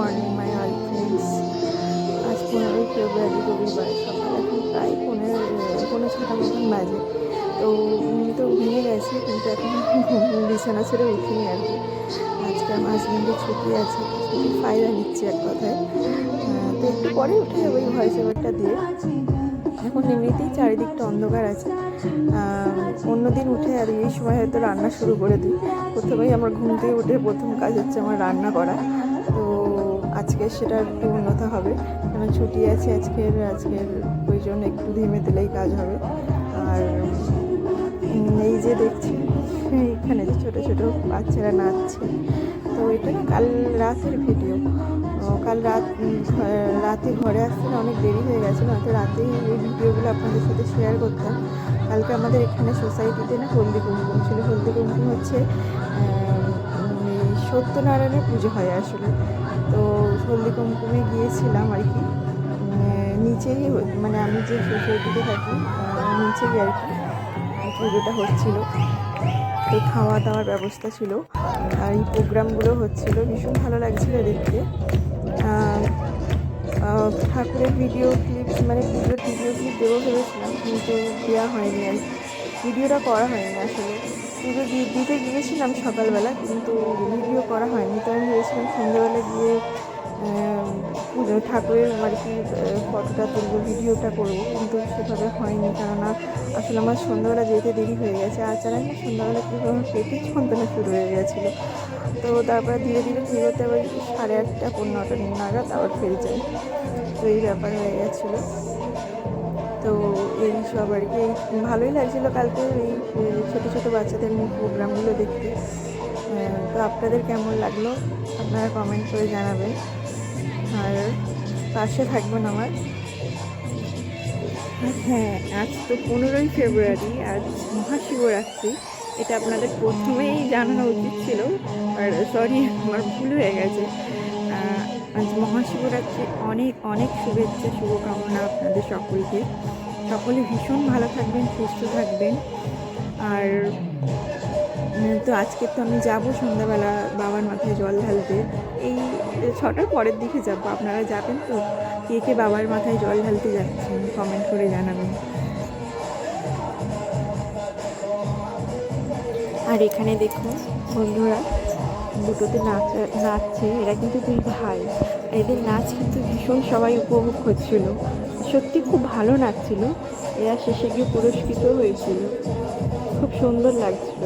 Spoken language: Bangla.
Morning my all friends. আজ 15ই ফেব্রুয়ারি রবিবার, সকাল এখন প্রায় পৌনে ছটা মতন বাজে। তো ঘুম তো ভেঙে গেছে, কিন্তু এখন বিছানা ছেড়ে উঠিনি আর কি। আজকে আমার হাজব্যান্ডের ছুটি আছে, ছুটির ফায়দা নিচ্ছে এক কথায়। তো একটু পরে উঠে যাবো এই ভয়েস ওভারটা দিয়ে। এখন এমনিতেই চারিদিকটা অন্ধকার আছে। অন্যদিন উঠে আর এই সময় হয়তো রান্না শুরু করে দিই। প্রথমেই আমার ঘুম থেকে উঠে প্রথম কাজ হচ্ছে আমার রান্না করা। তো আজকে সেটা একটু উন্নত হবে, কারণ ছুটি আছে আজকের ওই জন্য একটু ধিমে দিলেই কাজ হবে। আর এই যে দেখছি এখানে যে ছোটো ছোটো বাচ্চারা নাচছে, তো এটা কাল রাতের ভিডিও। কাল রাতে ঘরে আসতে অনেক দেরি হয়ে গেছিলো, তো রাতেই এই ভিডিওগুলো আপনাদের সাথে শেয়ার করতাম। কালকে আমাদের এখানে সোসাইটিতে না হলদি কুমকুম ছিল। হলদি কুমকুম হচ্ছে সত্যনারায়ণের পুজো হয় আসলে। তো হলদি কুমকুমে গিয়েছিলাম আর কি। নিচেই মানে আমি যে সোসাইটিতে থাকি নিচেই আর কি পুজোটা হচ্ছিল। তো খাওয়া দাওয়ার ব্যবস্থা ছিল, আর এই প্রোগ্রামগুলো হচ্ছিল, ভীষণ ভালো লাগছিল দেখতে। ঠাকুরের ভিডিও ক্লিপ মানে পুজোর ভিডিও ক্লিপ দেবো ভেবেছিলাম, কিন্তু দেওয়া হয়নি আর ভিডিওটা করা হয়নি আসলে। পুজো দিতে গিয়েছিলাম সকালবেলা, কিন্তু ভিডিও করা হয়নি। তো আমি ভেবেছিলাম সন্ধ্যাবেলা গিয়ে পুজো ঠাকুরের আর কি ফটোটা তুলবো, ভিডিওটা করবো, কিন্তু সেভাবে হয়নি। কেননা আসলে আমার সন্ধ্যাবেলা যেতে দেরি হয়ে গেছে। আর জানেন না সন্ধ্যাবেলা কীভাবে আমার পেটের যন্ত্রণা শুরু হয়ে গেছিলো। তো তারপরে ধীরে ধীরে ফিরতে ওই 8:30 পৌনে 9টা নাগাদ আবার ফিরে যাই। তো এই ব্যাপার হয়ে গেছিলো। তো এই সব আর কি ভালোই লাগছিলো কালকে এই ছোটো ছোটো বাচ্চাদের প্রোগ্রামগুলো দেখতে। তো আপনাদের কেমন লাগলো আপনারা কমেন্ট করে জানাবেন, আর পাশে থাকবেন আমার। হ্যাঁ, আজ তো 15ই ফেব্রুয়ারি, আজ মহাশিবরাত্রি। এটা আপনাদের প্রথমেই জানানো উচিত ছিল, আর সরি আমার ভুল হয়ে গেছে। আজ মহাশিবরাত্রি, অনেক অনেক শুভেচ্ছা শুভকামনা আপনাদের সকলকে। সকলে ভীষণ ভালো থাকবেন, সুস্থ থাকবেন। আর তো আজকে তো আমি যাবো সন্ধ্যাবেলা বাবার মাথায় জল ঢালতে। এই 6টার পরের দিকে যাবো। আপনারা যাবেন তো? কে কে বাবার মাথায় জল ঢালতে যাচ্ছেন কমেন্ট করে জানাবেন। আর এখানে দেখুন বন্ধুরা দুটোতে নাচছে। এরা কিন্তু দুই ভাই, এদের নাচ কিন্তু ভীষণ সবাই উপভোগ করছিল। সত্যি খুব ভালো নাচছিল। এরা শেষে গিয়ে পুরস্কৃত হয়েছিল, খুব সুন্দর লাগছিল।